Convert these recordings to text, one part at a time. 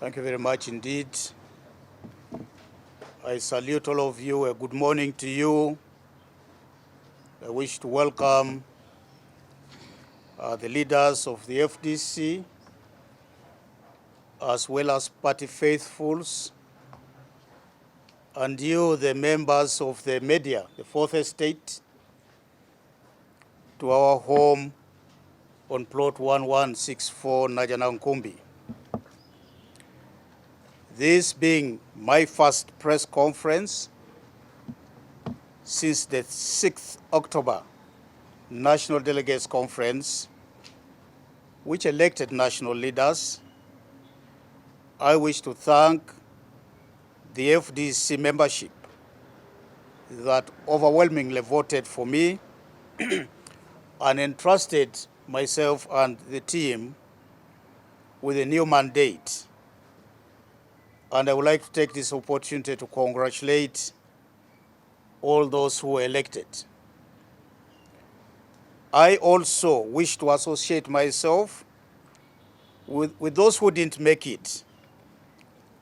Thank you very much indeed. I salute all of you. A good morning to you. I wish to welcome the leaders of the FDC, as well as party faithfuls, and you, the members of the media, the Fourth Estate, to our home on plot 1164 Najanankumbi. This being my first press conference since the 6th October National Delegates Conference, which elected national leaders, I wish to thank the FDC membership that overwhelmingly voted for me and entrusted myself and the team with a new mandate. And I would like to take this opportunity to congratulate all those who were elected. I also wish to associate myself with those who didn't make it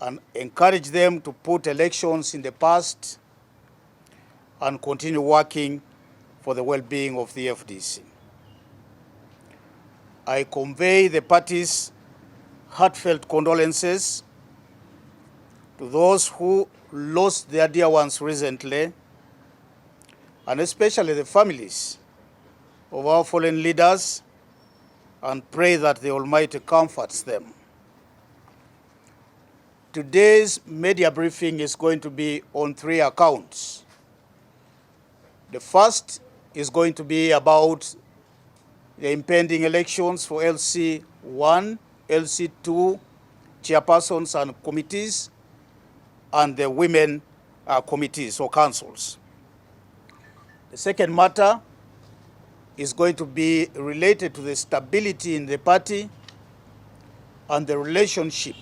and encourage them to put elections in the past and continue working for the well-being of the FDC. I convey the party's heartfelt condolences to those who lost their dear ones recently, and especially the families of our fallen leaders, and pray that the Almighty comforts them. Today's media briefing is going to be on 3 accounts. The first is going to be about the impending elections for LC1, LC2, chairpersons and committees, and the women committees or councils. The second matter is going to be related to the stability in the party and the relationship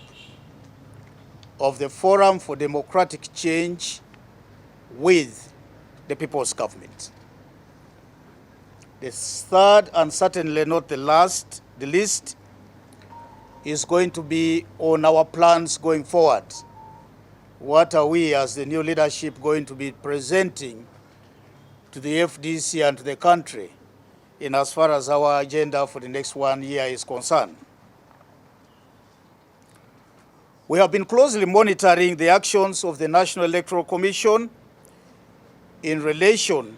of the Forum for Democratic Change with the People's Government. The third, and certainly not the least, is going to be on our plans going forward. What are we as the new leadership going to be presenting to the FDC and to the country in as far as our agenda for the next 1 year is concerned? We have been closely monitoring the actions of the National Electoral Commission in relation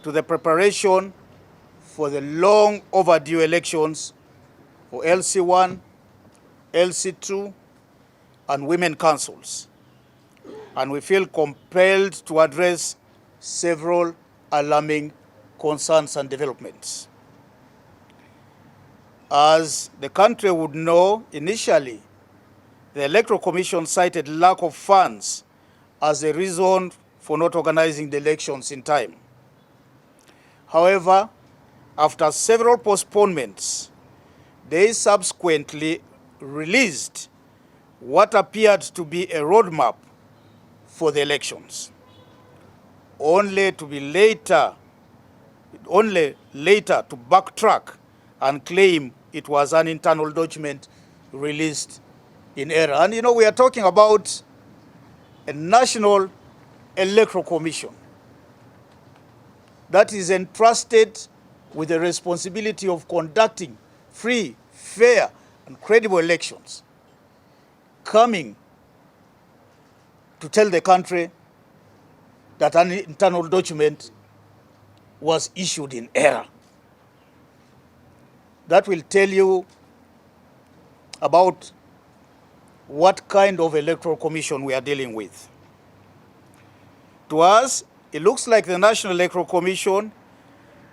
to the preparation for the long overdue elections for LC1, LC2, and women councils. And we feel compelled to address several alarming concerns and developments. As the country would know, initially, the Electoral Commission cited lack of funds as a reason for not organizing the elections in time. However, after several postponements, they subsequently released what appeared to be a roadmap for the elections, only later to backtrack and claim it was an internal document released in error. And you know, we are talking about a National Electoral Commission that is entrusted with the responsibility of conducting free, fair, and credible elections, coming to tell the country that an internal document was issued in error. That will tell you about what kind of electoral commission we are dealing with. To us, it looks like the National Electoral Commission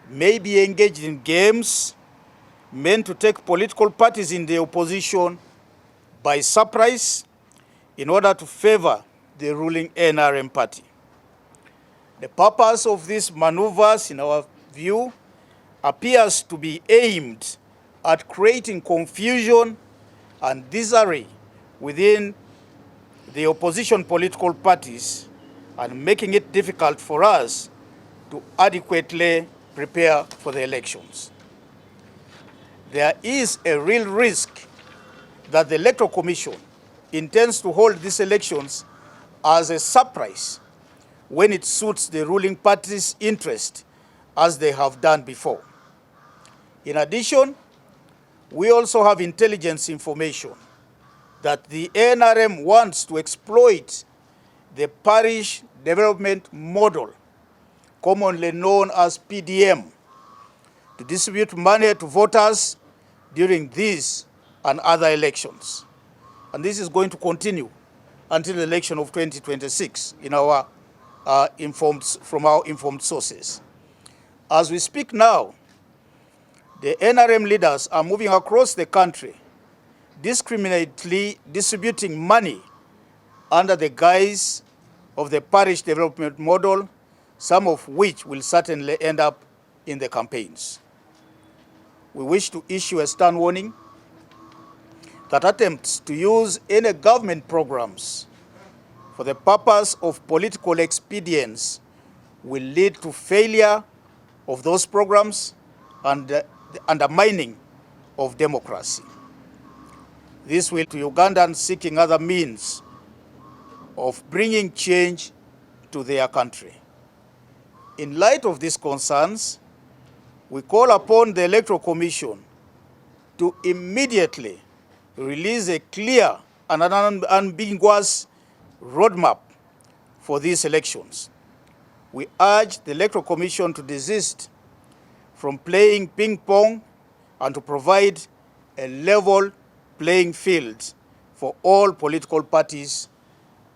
may be engaged in games meant to take political parties in the opposition by surprise in order to favor the ruling NRM party. The purpose of these maneuvers, in our view, appears to be aimed at creating confusion and disarray within the opposition political parties and making it difficult for us to adequately prepare for the elections. There is a real risk that the Electoral Commission intends to hold these elections as a surprise when it suits the ruling party's interest, as they have done before. In addition, we also have intelligence information that the NRM wants to exploit the parish development model, commonly known as PDM, to distribute money to voters during these and other elections. And this is going to continue until the election of 2026 in our from our informed sources. As we speak now, the NRM leaders are moving across the country, discriminately distributing money under the guise of the parish development model, some of which will certainly end up in the campaigns. We wish to issue a stern warning that attempts to use any government programs for the purpose of political expedience will lead to failure of those programs and the undermining of democracy. This will to Ugandans seeking other means of bringing change to their country. In light of these concerns, we call upon the Electoral Commission to immediately release a clear and unambiguous roadmap for these elections. We urge the Electoral Commission to desist from playing ping pong and to provide a level playing field for all political parties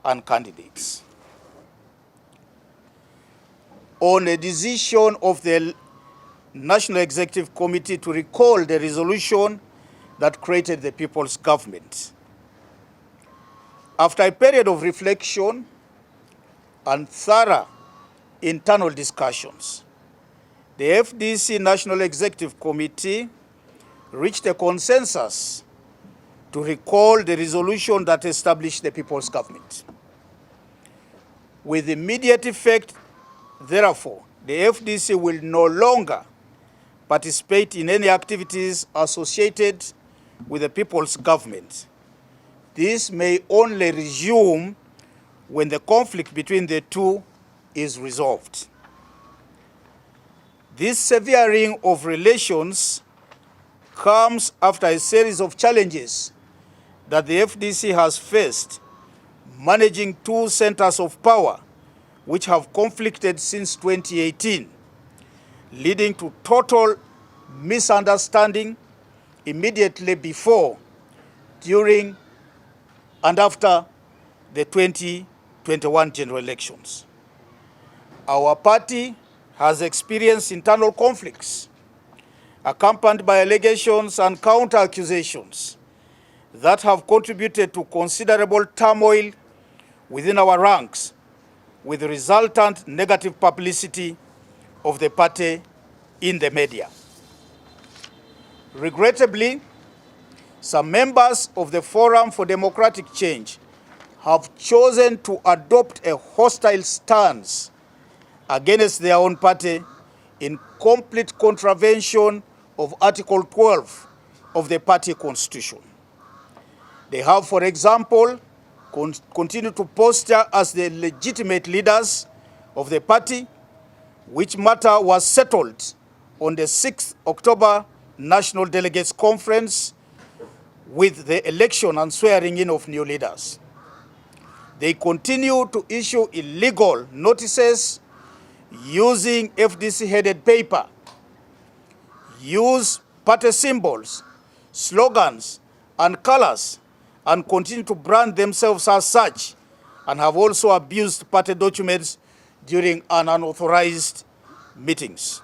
and candidates. On a decision of the National Executive Committee to recall the resolution that created the People's Government. After a period of reflection and thorough internal discussions, the FDC National Executive Committee reached a consensus to recall the resolution that established the People's Government. With immediate effect, therefore, the FDC will no longer participate in any activities associated with the People's Government. This may only resume when the conflict between the two is resolved. This severing of relations comes after a series of challenges that the FDC has faced, managing two centers of power which have conflicted since 2018, leading to total misunderstanding immediately before, during, and after the 2021 general elections. Our party has experienced internal conflicts accompanied by allegations and counter-accusations that have contributed to considerable turmoil within our ranks, with resultant negative publicity of the party in the media. Regrettably, some members of the Forum for Democratic Change have chosen to adopt a hostile stance against their own party in complete contravention of Article 12 of the party constitution. They have, for example, continued to posture as the legitimate leaders of the party, which matter was settled on the 6th October National Delegates Conference with the election and swearing in of new leaders. They continue to issue illegal notices using FDC-headed paper, use party symbols, slogans, and colors, and continue to brand themselves as such, and have also abused party documents during unauthorized meetings.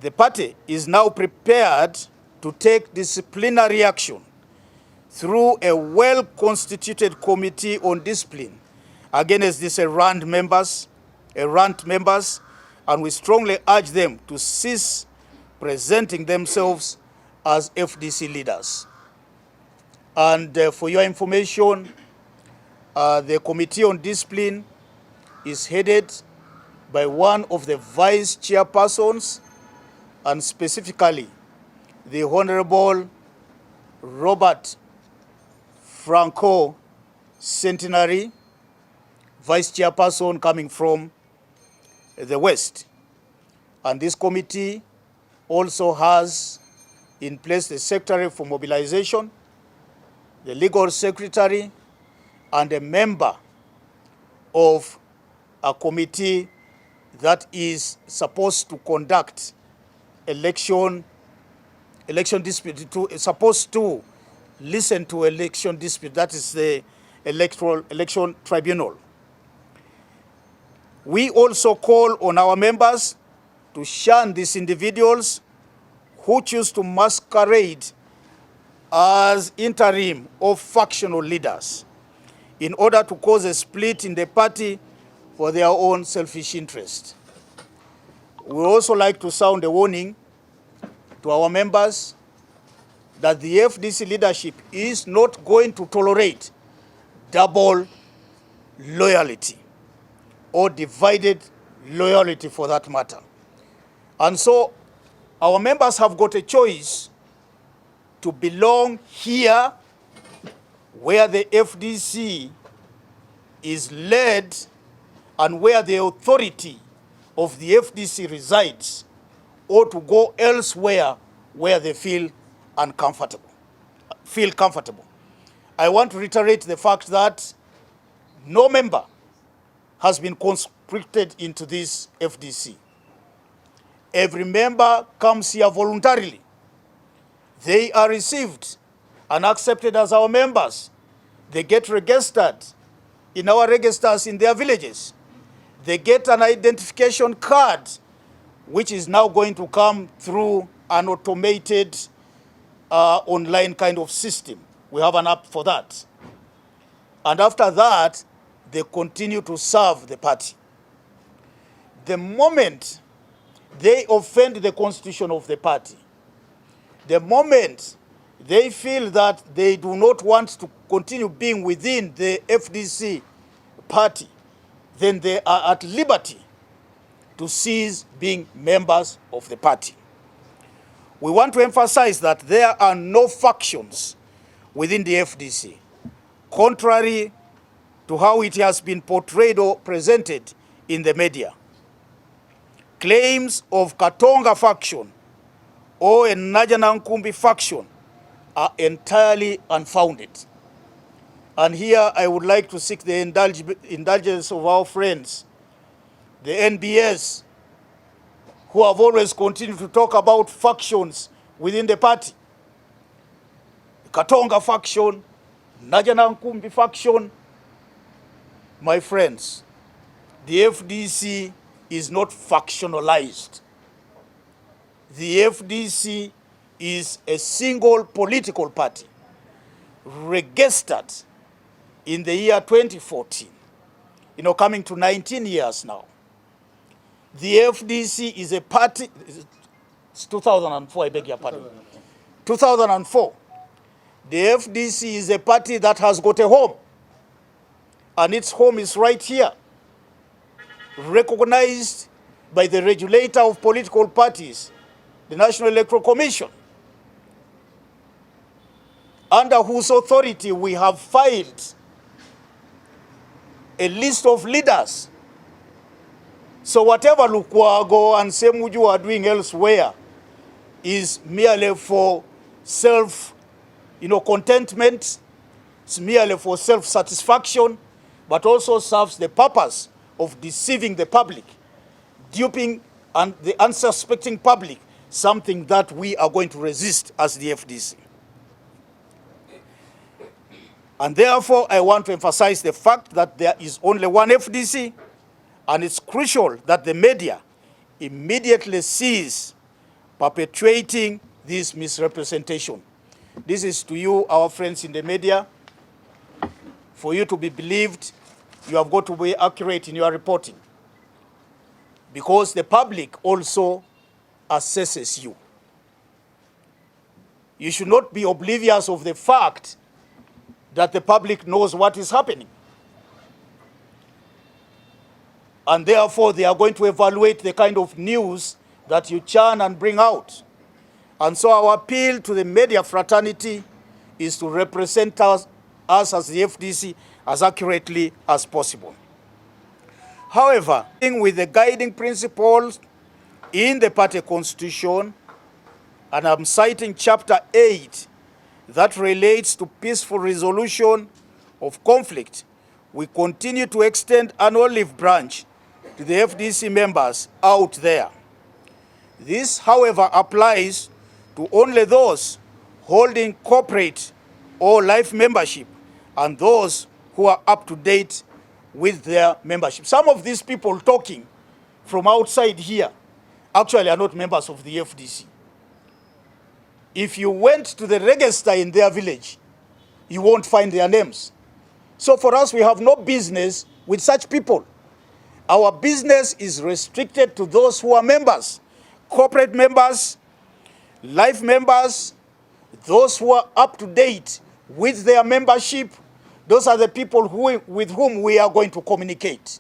The party is now prepared to take disciplinary action through a well-constituted committee on discipline against these errant members, and we strongly urge them to cease presenting themselves as FDC leaders. And for your information, the Committee on Discipline is headed by one of the vice chairpersons, and specifically the Honorable Robert Franco Centenary, Vice Chairperson coming from the West. And this committee also has in place the Secretary for Mobilization, the Legal Secretary, and a member of a committee that is supposed to conduct election dispute, supposed to listen to election dispute, that is the election tribunal. We also call on our members to shun these individuals who choose to masquerade as interim or factional leaders in order to cause a split in the party for their own selfish interest. We would also like to sound a warning to our members that the FDC leadership is not going to tolerate double loyalty or divided loyalty for that matter. And so our members have got a choice to belong here where the FDC is led and where the authority of the FDC resides, or to go elsewhere where they feel comfortable. I want to reiterate the fact that no member has been conscripted into this FDC. Every member comes here voluntarily. They are received and accepted as our members. They get registered in our registers in their villages. They get an identification card, which is now going to come through an automated online kind of system. We have an app for that. And after that, they continue to serve the party. The moment they offend the constitution of the party, the moment they feel that they do not want to continue being within the FDC party, then they are at liberty to cease being members of the party. We want to emphasize that there are no factions within the FDC, contrary to how it has been portrayed or presented in the media. Claims of Katonga faction or a Najana Nkumbi faction are entirely unfounded. And here I would like to seek the indulgence of our friends, the NBS, who have always continued to talk about factions within the party. The Katonga faction, Najana Nkumbi faction. My friends, the FDC is not factionalized. The FDC is a single political party registered in the year 2014, coming to 19 years now. The FDC is a party, it's 2004, I beg your pardon. 2004. The FDC is a party that has got a home, and its home is right here, recognized by the regulator of political parties, the National Electoral Commission, under whose authority we have filed a list of leaders. So whatever Lukwago and Ssemujju are doing elsewhere is merely for contentment, it's merely for self-satisfaction, but also serves the purpose of deceiving the public, duping and the unsuspecting public, something that we are going to resist as the FDC. And therefore, I want to emphasize the fact that there is only one FDC, and it's crucial that the media immediately cease perpetuating this misrepresentation. This is to you, our friends in the media. For you to be believed, you have got to be accurate in your reporting, because the public also assesses you. You should not be oblivious of the fact that the public knows what is happening. And therefore, they are going to evaluate the kind of news that you churn and bring out. And so our appeal to the media fraternity is to represent us us as the FDC as accurately as possible. However, with the guiding principles in the party constitution, and I'm citing chapter 8 that relates to peaceful resolution of conflict, we continue to extend an olive branch to the FDC members out there. This, however, applies to only those holding corporate or life membership and those who are up to date with their membership. Some of these people talking from outside here actually are not members of the FDC. If you went to the register in their village, you won't find their names. So for us, we have no business with such people. Our business is restricted to those who are members, corporate members, life members, those who are up to date with their membership. Those are the people with whom we are going to communicate.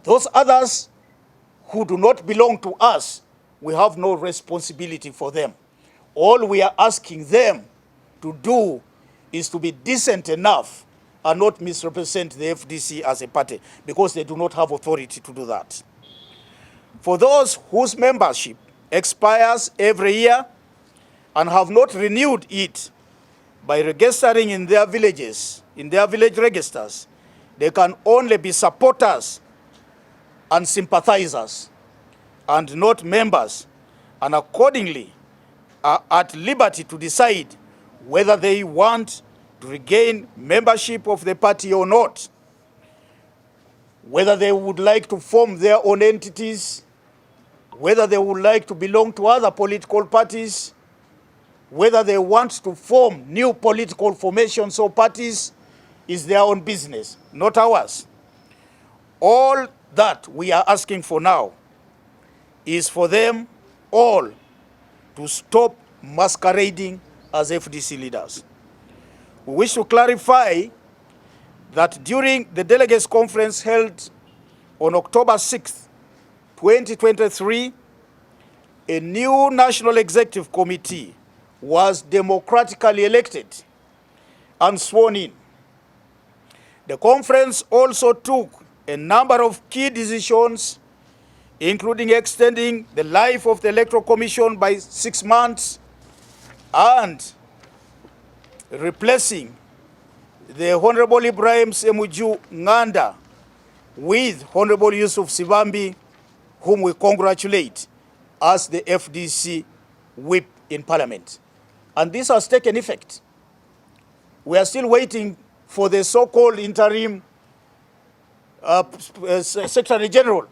Those others who do not belong to us, we have no responsibility for them. All we are asking them to do is to be decent enough and not misrepresent the FDC as a party, because they do not have authority to do that. For those whose membership expires every year and have not renewed it by registering in their villages, in their village registers, they can only be supporters and sympathizers and not members, and accordingly are at liberty to decide whether they want to regain membership of the party or not, whether they would like to form their own entities, whether they would like to belong to other political parties, whether they want to form new political formations or parties, is their own business, not ours. All that we are asking for now is for them all to stop masquerading as FDC leaders. We wish to clarify that during the delegates conference held on October 6th, 2023, a new National Executive Committee was democratically elected and sworn in. The conference also took a number of key decisions, including extending the life of the Electoral Commission by 6 months and replacing the Honorable Ibrahim Ssemujju Nganda with Honorable Yusuf Sibambi, whom we congratulate as the FDC whip in Parliament. And this has taken effect. We are still waiting for the so-called interim Secretary General,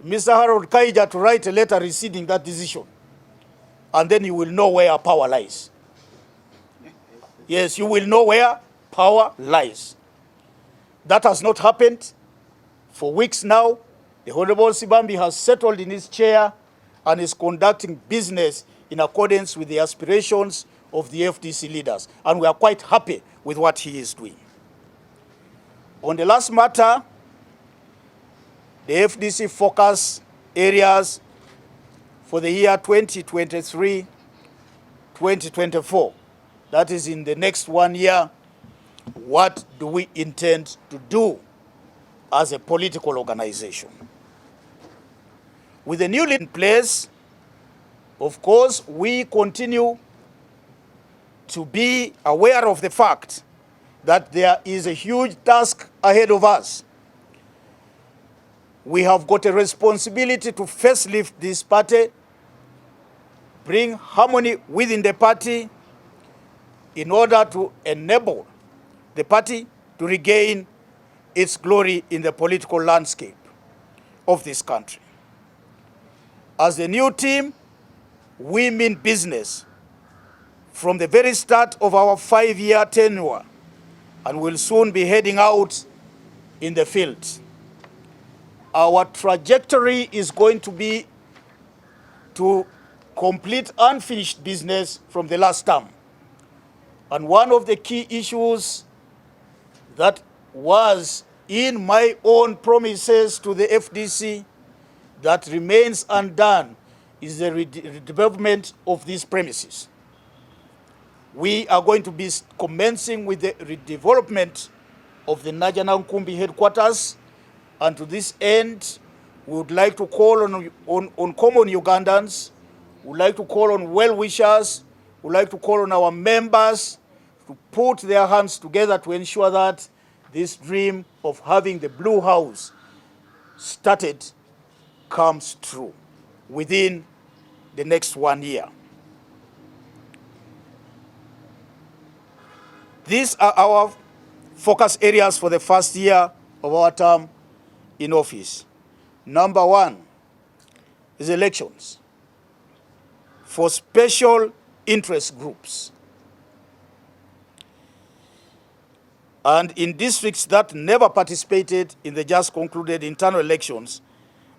Mr. Harold Kaija, to write a letter rescinding that decision. And then you will know where our power lies. Yes, you will know where power lies. That has not happened for weeks now. The Honorable Sibambi has settled in his chair and is conducting business in accordance with the aspirations of the FDC leaders. And we are quite happy with what he is doing. On the last matter, the FDC focus areas for the year 2023-2024. That is in the next 1 year. What do we intend to do as a political organization? With the new leader in place, of course, we continue to be aware of the fact that there is a huge task ahead of us. We have got a responsibility to facelift this party, bring harmony within the party in order to enable the party to regain its glory in the political landscape of this country. As the new team, we mean business from the very start of our 5-year tenure, and will soon be heading out in the field. Our trajectory is going to be to complete unfinished business from the last term. And one of the key issues that was in my own promises to the FDC that remains undone is the redevelopment of these premises. We are going to be commencing with the redevelopment of the Najanankumbi headquarters, and to this end, we would like to call on common Ugandans, we would like to call on well-wishers, we would like to call on our members to put their hands together to ensure that this dream of having the Blue House started comes true within the next 1 year. These are our focus areas for the first year of our term in office. Number 1 is elections for special interest groups and in districts that never participated in the just concluded internal elections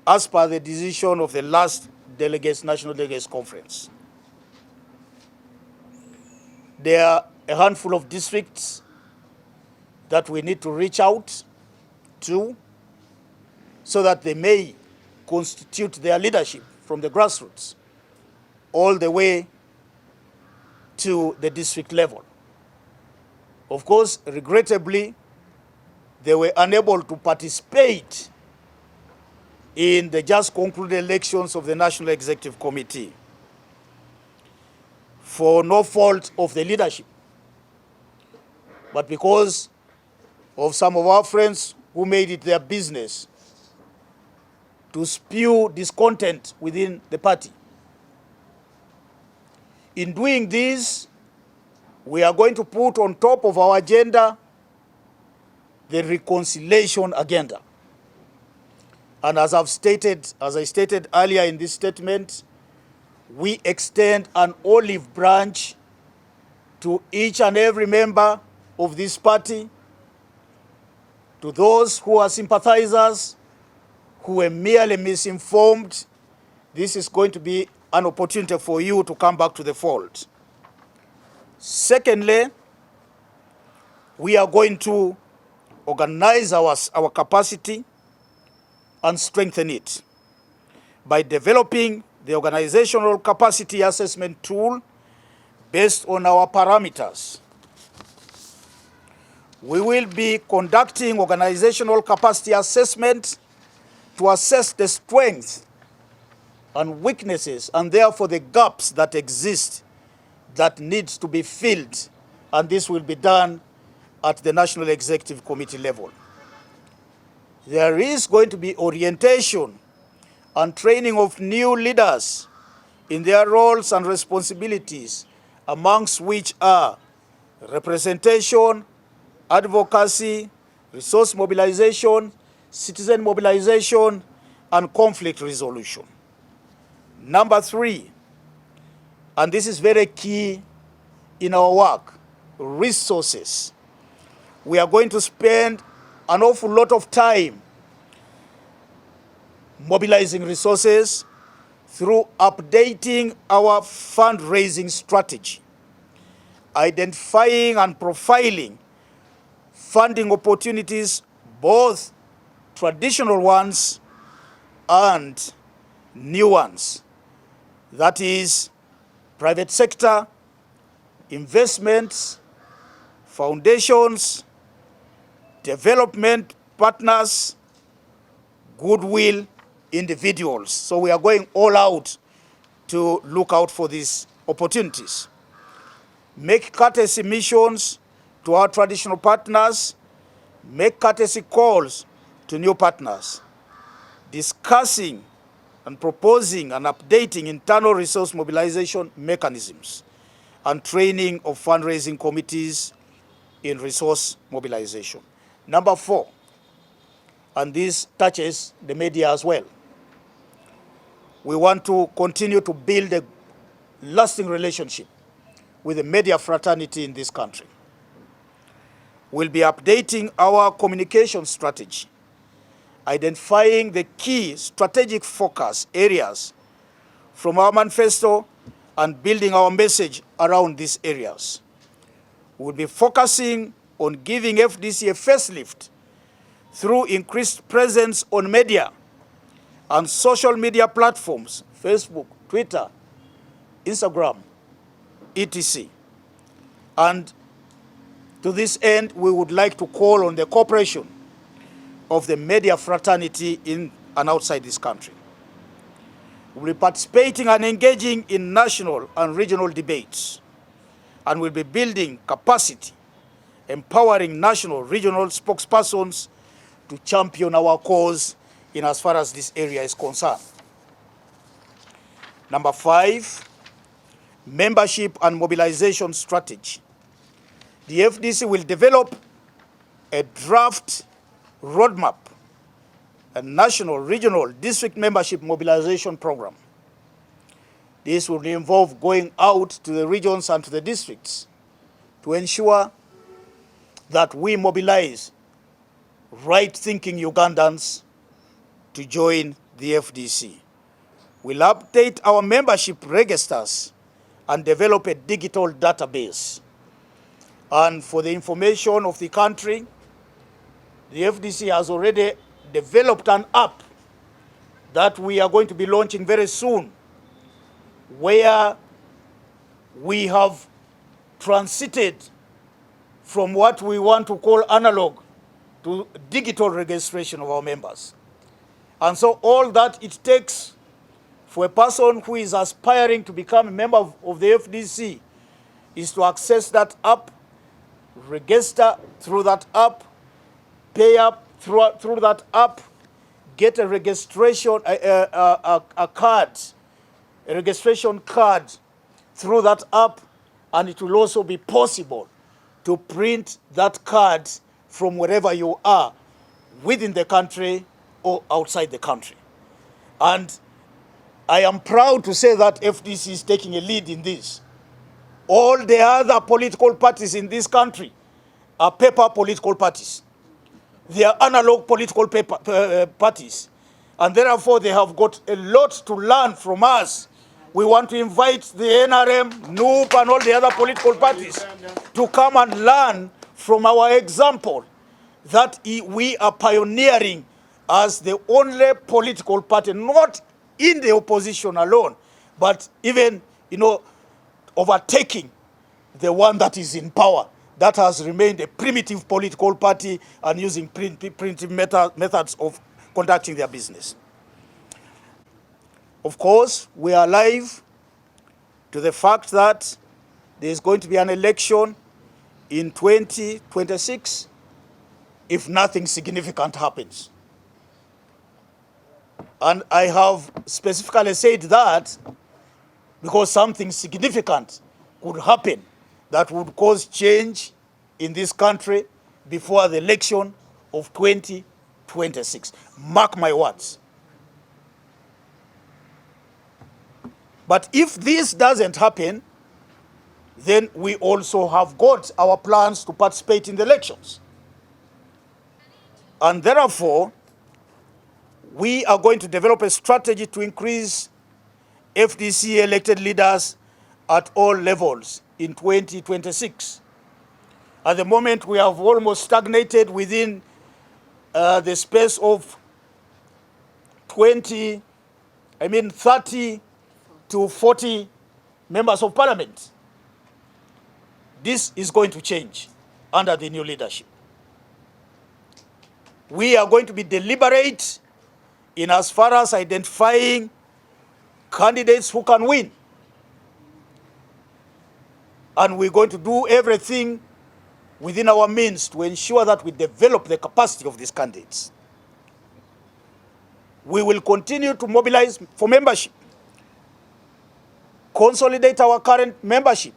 as per the decision of the last National Delegates Conference. There are a handful of districts that we need to reach out to so that they may constitute their leadership from the grassroots all the way to the district level. Of course, regrettably, they were unable to participate in the just concluded elections of the National Executive Committee for no fault of the leadership, but because of some of our friends who made it their business to spew discontent within the party. In doing this, we are going to put on top of our agenda the reconciliation agenda. And as I stated earlier in this statement, we extend an olive branch to each and every member of this party, to those who are sympathizers, who were merely misinformed. This is going to be an opportunity for you to come back to the fold. Secondly, we are going to organize our capacity and strengthen it by developing the organizational capacity assessment tool based on our parameters. We will be conducting organizational capacity assessment to assess the strengths and weaknesses and therefore the gaps that exist that needs to be filled, and this will be done at the National Executive Committee level. There is going to be orientation and training of new leaders in their roles and responsibilities, amongst which are representation, advocacy, resource mobilization, citizen mobilization, and conflict resolution. Number 3, and this is very key in our work, resources. We are going to spend an awful lot of time mobilizing resources through updating our fundraising strategy, identifying and profiling funding opportunities, both traditional ones and new ones. That is private sector, investments, foundations, development partners, goodwill individuals. So we are going all out to look out for these opportunities. Make courtesy missions to our traditional partners, make courtesy calls to new partners, discussing and proposing and updating internal resource mobilization mechanisms, and training of fundraising committees in resource mobilization. Number 4, and this touches the media as well. We want to continue to build a lasting relationship with the media fraternity in this country. We'll be updating our communication strategy, identifying the key strategic focus areas from our manifesto and building our message around these areas. We'll be focusing on giving FDC a facelift through increased presence on media and social media platforms, Facebook, Twitter, Instagram, etc. And to this end, we would like to call on the cooperation of the media fraternity in and outside this country. We'll be participating and engaging in national and regional debates, and we'll be building capacity, empowering national, regional spokespersons to champion our cause in as far as this area is concerned. Number 5, membership and mobilization strategy. The FDC will develop a draft roadmap, a national, regional, district membership mobilization program. This will involve going out to the regions and to the districts to ensure that we mobilize right-thinking Ugandans to join the FDC. We'll update our membership registers and develop a digital database. And for the information of the country, the FDC has already developed an app that we are going to be launching very soon, where we have transited from what we want to call analog to digital registration of our members. And so all that it takes for a person who is aspiring to become a member of the FDC is to access that app, register through that app, pay up through that app, get a registration card, a registration card through that app, and it will also be possible to print that card from wherever you are, within the country or outside the country. And I am proud to say that FDC is taking a lead in this. All the other political parties in this country are paper political parties. They are analog political parties. And therefore, they have got a lot to learn from us. We want to invite the NRM, NUP, and all the other political parties to come and learn from our example that we are pioneering as the only political party, not in the opposition alone, but even, overtaking the one that is in power, that has remained a primitive political party and using primitive methods of conducting their business. Of course, we are alive to the fact that there is going to be an election in 2026 if nothing significant happens. And I have specifically said that because something significant could happen that would cause change in this country before the election of 2026. Mark my words. But if this doesn't happen, then we also have got our plans to participate in the elections. And therefore, we are going to develop a strategy to increase FDC elected leaders at all levels in 2026. At the moment, we have almost stagnated within the space of 30 to 40 members of parliament. This is going to change under the new leadership. We are going to be deliberate in as far as identifying candidates who can win. And we're going to do everything within our means to ensure that we develop the capacity of these candidates. We will continue to mobilize for membership, consolidate our current membership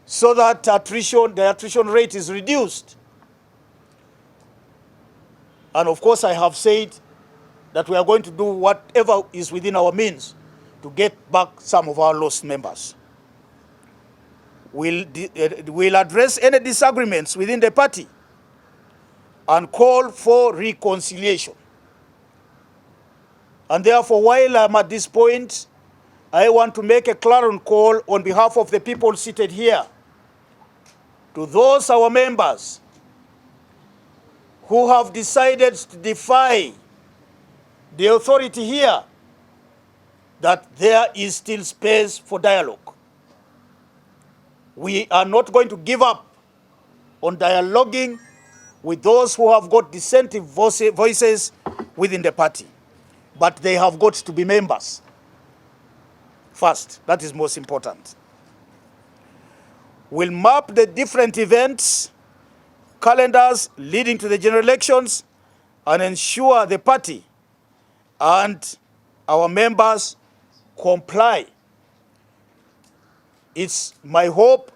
so that the attrition rate is reduced. And of course, I have said that we are going to do whatever is within our means to get back some of our lost members. We'll address any disagreements within the party and call for reconciliation. And therefore, while I'm at this point, I want to make a clarion call on behalf of the people seated here to those our members who have decided to defy the authority here, that there is still space for dialogue. We are not going to give up on dialoguing with those who have got dissenting voices within the party. But they have got to be members first. That is most important. We'll map the different events, calendars leading to the general elections, and ensure the party and our members comply. It's my hope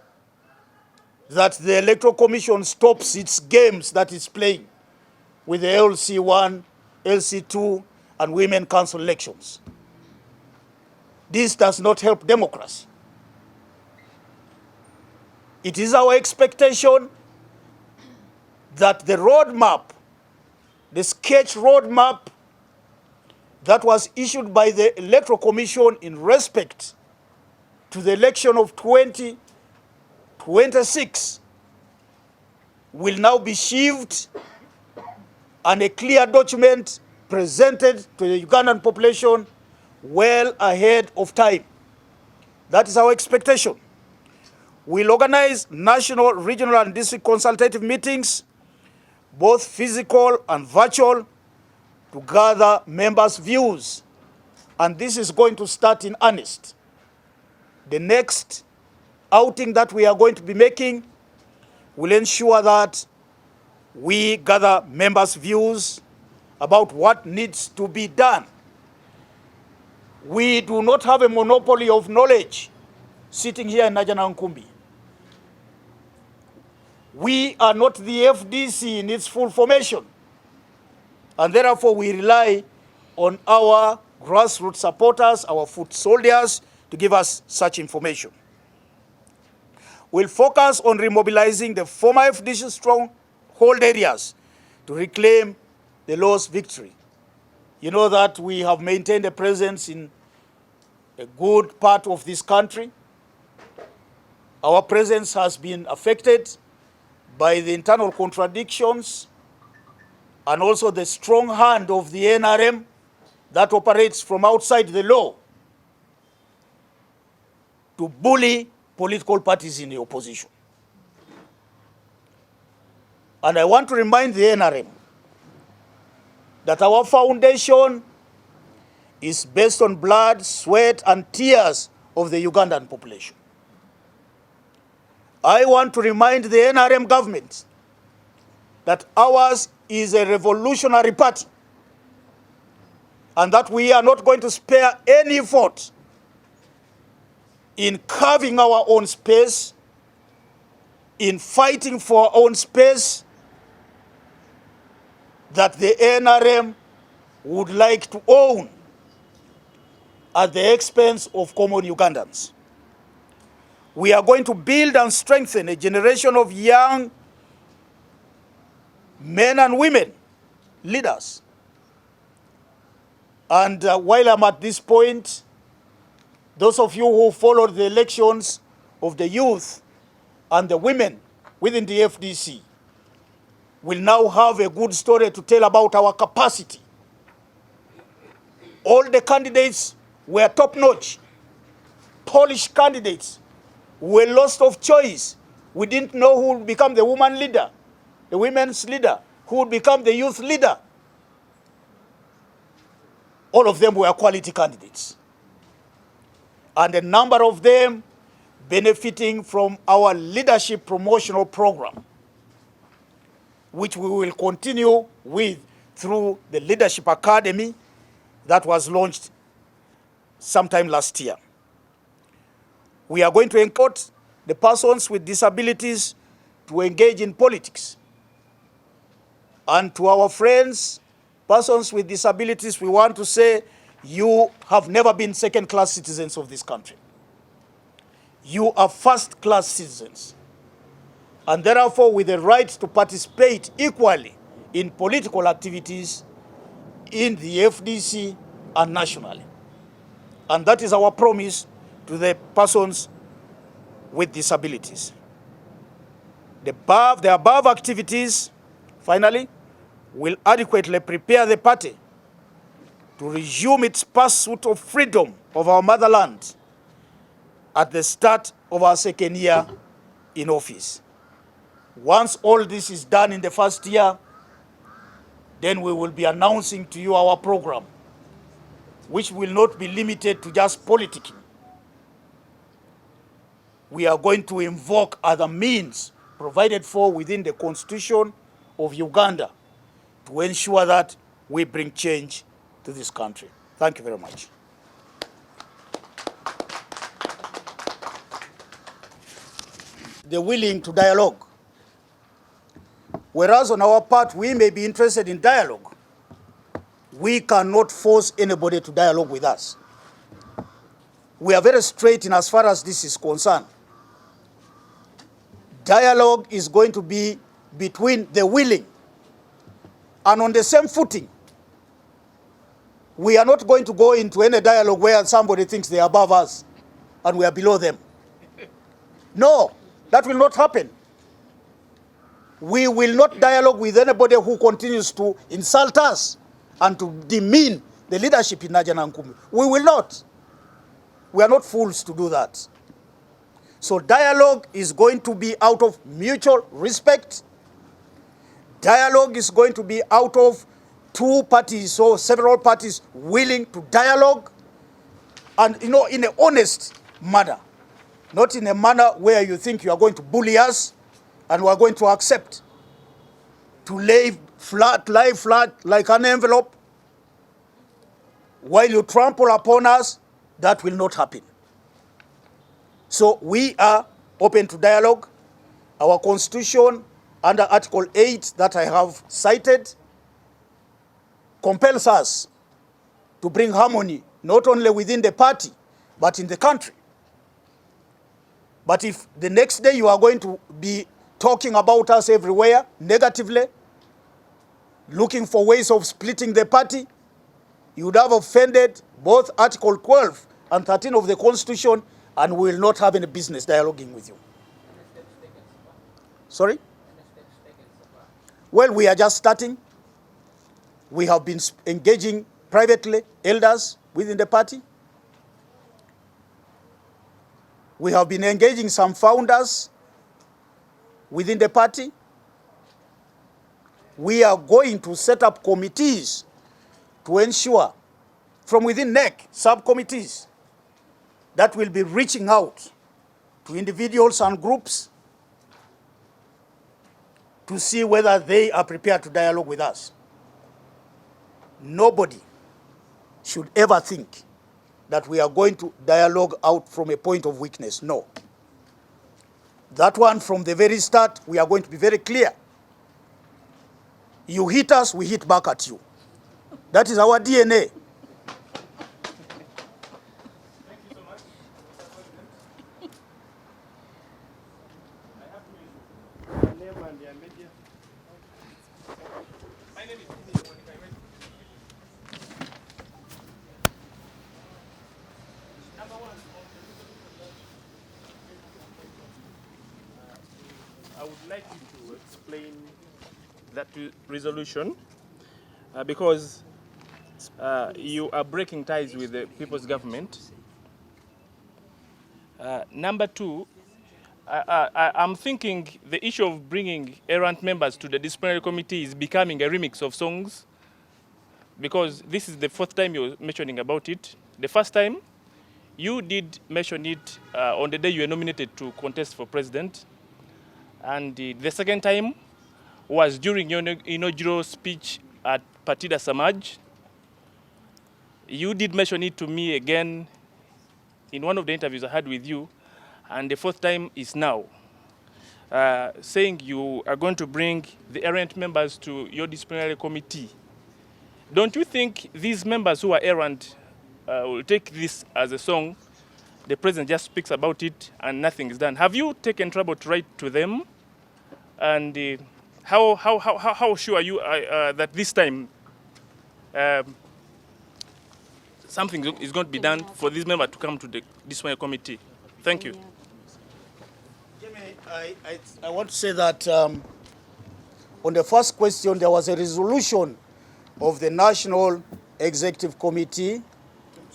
that the Electoral Commission stops its games that it's playing with the LC1, LC2, and Women Council elections. This does not help democracy. It is our expectation that the roadmap, the sketch roadmap that was issued by the Electoral Commission in respect to the election of 2026 will now be sheathed and a clear document presented to the Ugandan population well ahead of time. That is our expectation. We'll organize national, regional, and district consultative meetings, both physical and virtual, to gather members' views. And this is going to start in earnest. The next outing that we are going to be making will ensure that we gather members' views about what needs to be done. We do not have a monopoly of knowledge sitting here in Najjanankumbi. We are not the FDC in its full formation, and therefore we rely on our grassroots supporters, our foot soldiers, to give us such information. We'll focus on remobilizing the former FDC stronghold areas to reclaim the lost victory. You know that we have maintained a presence in a good part of this country. Our presence has been affected by the internal contradictions and also the strong hand of the NRM that operates from outside the law to bully political parties in the opposition. And I want to remind the NRM that our foundation is based on blood, sweat, and tears of the Ugandan population. I want to remind the NRM government that ours is a revolutionary party and that we are not going to spare any effort in carving our own space, in fighting for our own space that the NRM would like to own at the expense of common Ugandans. We are going to build and strengthen a generation of young men and women, leaders. And while I'm at this point, those of you who followed the elections of the youth and the women within the FDC will now have a good story to tell about our capacity. All the candidates were top-notch, polished candidates. We were lost of choice. We didn't know who would become the woman leader, the women's leader, who would become the youth leader. All of them were quality candidates. And a number of them benefiting from our leadership promotional program, which we will continue with through the Leadership Academy that was launched sometime last year. We are going to encourage the persons with disabilities to engage in politics. And to our friends, persons with disabilities, we want to say, you have never been second-class citizens of this country. You are first-class citizens. And therefore, with the right to participate equally in political activities in the FDC and nationally. And that is our promise to the persons with disabilities. The above activities, finally, will adequately prepare the party to resume its pursuit of freedom of our motherland at the start of our second year in office. Once all this is done in the first year, then we will be announcing to you our program, which will not be limited to just politicking. We are going to invoke other means provided for within the Constitution of Uganda to ensure that we bring change to this country. Thank you very much. They're willing to dialogue. Whereas on our part, we may be interested in dialogue, we cannot force anybody to dialogue with us. We are very straight in as far as this is concerned. Dialogue is going to be between the willing and on the same footing. We are not going to go into any dialogue where somebody thinks they are above us and we are below them. No, that will not happen. We will not dialogue with anybody who continues to insult us and to demean the leadership in Najanankumi. We will not. We are not fools to do that. So dialogue is going to be out of mutual respect. Dialogue is going to be out of two parties or several parties willing to dialogue, and in an honest manner, not in a manner where you think you are going to bully us and we are going to accept to lie flat like an envelope while you trample upon us. That will not happen. So we are open to dialogue. Our constitution, under Article 8 that I have cited, compels us to bring harmony not only within the party but in the country. But if the next day you are going to be talking about us everywhere negatively, looking for ways of splitting the party, you would have offended both Article 12 and 13 of the Constitution, and we will not have any business dialoguing with you. Sorry? Well, we are just starting. We have been engaging privately, elders within the party. We have been engaging some founders within the party. We are going to set up committees to ensure, from within NEC, subcommittees that will be reaching out to individuals and groups to see whether they are prepared to dialogue with us. Nobody should ever think that we are going to dialogue out from a point of weakness. No. That one, from the very start, we are going to be very clear. You hit us, we hit back at you. That is our DNA. Thank you so much, Mr. President. I have to use your name and your media. My name is number one. I would like you to explain that resolution because you are breaking ties with the people's government. Number two, I'm thinking the issue of bringing errant members to the disciplinary committee is becoming a remix of songs, because this is the fourth time you're mentioning about it. The first time, you did mention it on the day you were nominated to contest for president. And the second time was during your inaugural speech at Patida Samaj. You did mention it to me again in one of the interviews I had with you, and the fourth time is now, saying you are going to bring the errant members to your disciplinary committee. Don't you think these members who are errant will take this as a song? The president just speaks about it and nothing is done. Have you taken trouble to write to them? And how sure are you that this time something is going to be done for this member to come to the disciplinary committee? Thank you. Jimmy, I want to say that on the first question, there was a resolution of the National Executive Committee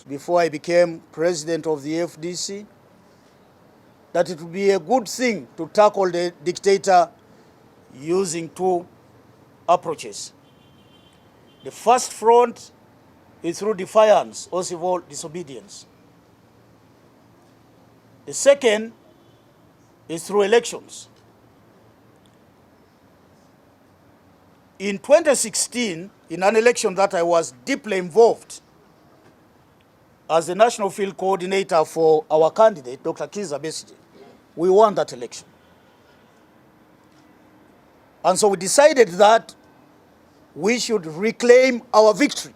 before I became president of the FDC. that it would be a good thing to tackle the dictator using two approaches. The first front is through defiance or civil disobedience. The second is through elections. In 2016, in an election that I was deeply involved as the national field coordinator for our candidate, Dr. Kizza Besigye, we won that election. And so we decided that we should reclaim our victory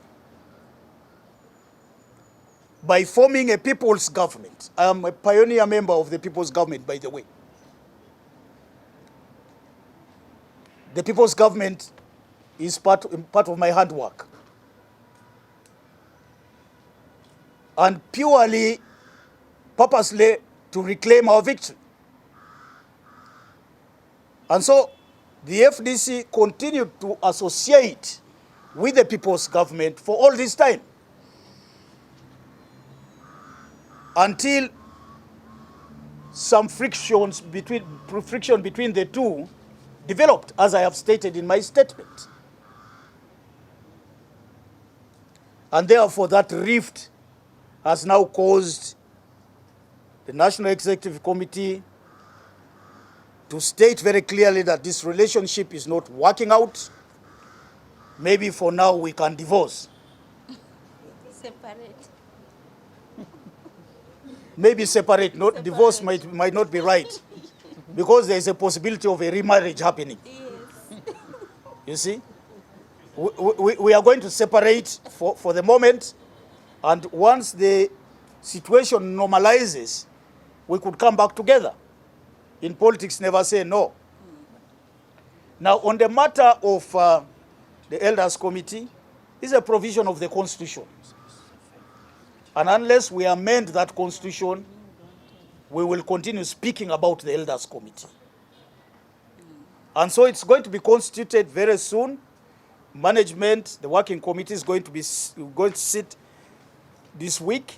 by forming a people's government. I am a pioneer member of the people's government, by the way. The people's government is part of my handwork. And purely, purposely, to reclaim our victory. And so, the FDC continued to associate with the people's government for all this time, until some friction between the two developed, as I have stated in my statement. And therefore, that rift has now caused the National Executive Committee to state very clearly that this relationship is not working out. Maybe for now we can divorce. Separate. Maybe separate, not divorce might not be right, because there is a possibility of a remarriage happening. Yes. You see? We are going to separate for the moment, and once the situation normalizes, we could come back together. In politics, never say no. Now, on the matter of the Elders Committee, is a provision of the Constitution. And unless we amend that Constitution, we will continue speaking about the Elders Committee. And so it's going to be constituted very soon. Management, the working committee is going to sit this week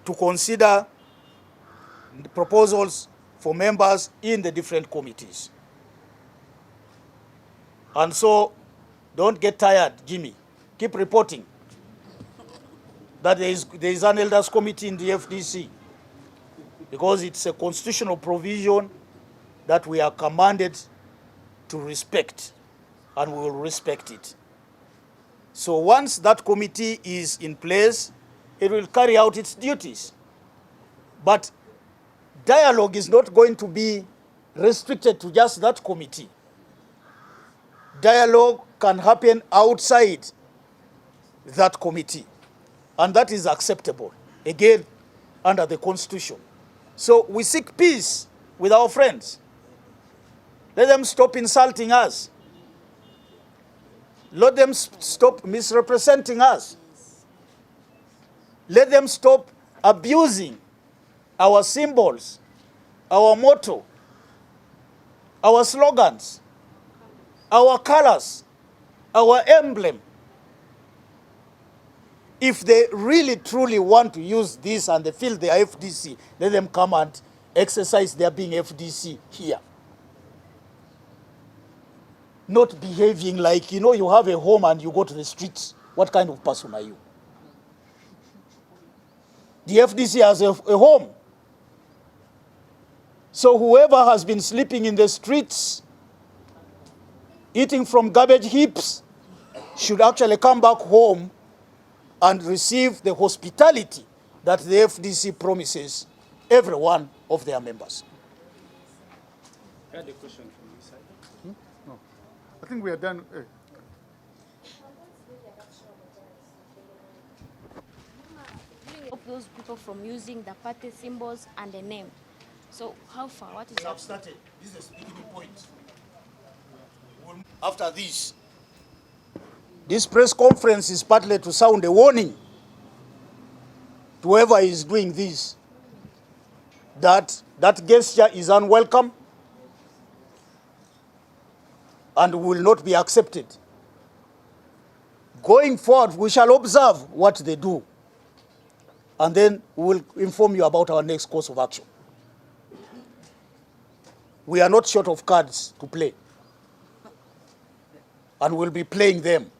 to consider the proposals for members in the different committees. And so, don't get tired, Jimmy. Keep reporting that there is an Elders Committee in the FDC, because it's a constitutional provision that we are commanded to respect, and we will respect it. So once that committee is in place, it will carry out its duties. But dialogue is not going to be restricted to just that committee. Dialogue can happen outside that committee, and that is acceptable, again, under the Constitution. So we seek peace with our friends. Let them stop insulting us. Let them stop misrepresenting us. Let them stop abusing our symbols, our motto, our slogans, our colors, our emblem. If they really truly want to use this and they feel they are FDC, let them come and exercise their being FDC here. Not behaving like, you know, you have a home and you go to the streets. What kind of person are you? The FDC has a home. So whoever has been sleeping in the streets, eating from garbage heaps, should actually come back home and receive the hospitality that the FDC promises every one of their members. I had a question from this side. No, I think we are done. Stop those people from using the party symbols and the name. So how far? What is We have started. This is the beginning point. After this press conference is partly to sound a warning to whoever is doing this, that gesture is unwelcome and will not be accepted. Going forward, we shall observe what they do, and then we will inform you about our next course of action. we are not short of cards to play. And we'll be playing them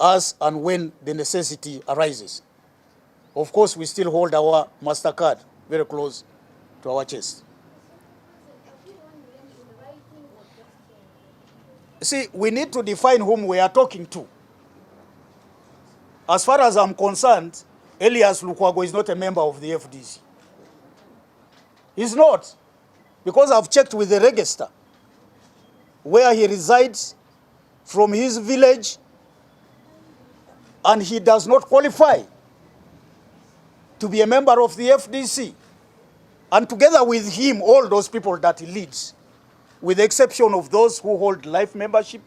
as and when the necessity arises. Of course, we still hold our MasterCard very close to our chest. See, we need to define whom we are talking to. As far as I'm concerned, Elias Lukwago is not a member of the FDC. He's not, because I've checked with the register where he resides from his village, and he does not qualify to be a member of the FDC. And together with him, all those people that he leads, with the exception of those who hold life membership,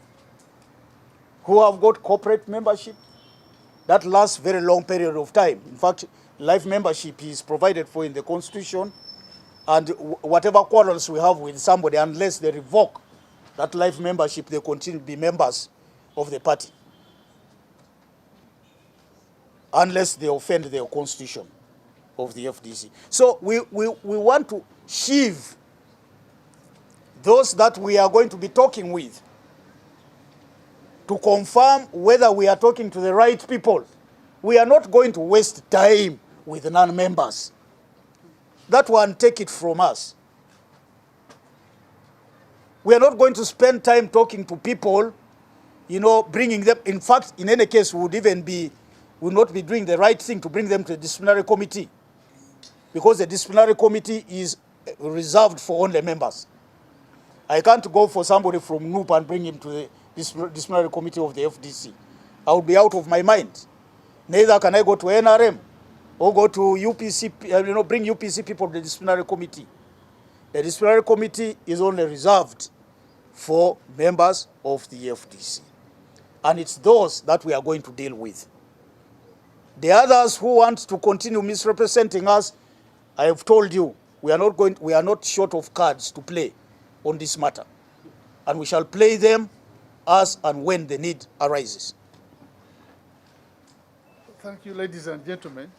who have got corporate membership, that lasts very long period of time. In fact, life membership is provided for in the Constitution, and whatever quarrels we have with somebody, unless they revoke that life membership, they continue to be members of the party, unless they offend the Constitution of the FDC. So we want to sheave those that we are going to be talking with to confirm whether we are talking to the right people. We are not going to waste time with non-members. That one, take it from us. We are not going to spend time talking to people, you know, bringing them. In fact, in any case, we would not be doing the right thing to bring them to the disciplinary committee, because the disciplinary committee is reserved for only members. I can't go for somebody from NUP and bring him to the disciplinary committee of the FDC. I would be out of my mind. Neither can I go to NRM or go to UPC, bring UPC people to the disciplinary committee. The disciplinary committee is only reserved for members of the FDC. And it's those that we are going to deal with. The others who want to continue misrepresenting us, I have told you, we are not short of cards to play on this matter. And we shall play them as and when the need arises. Thank you, ladies and gentlemen.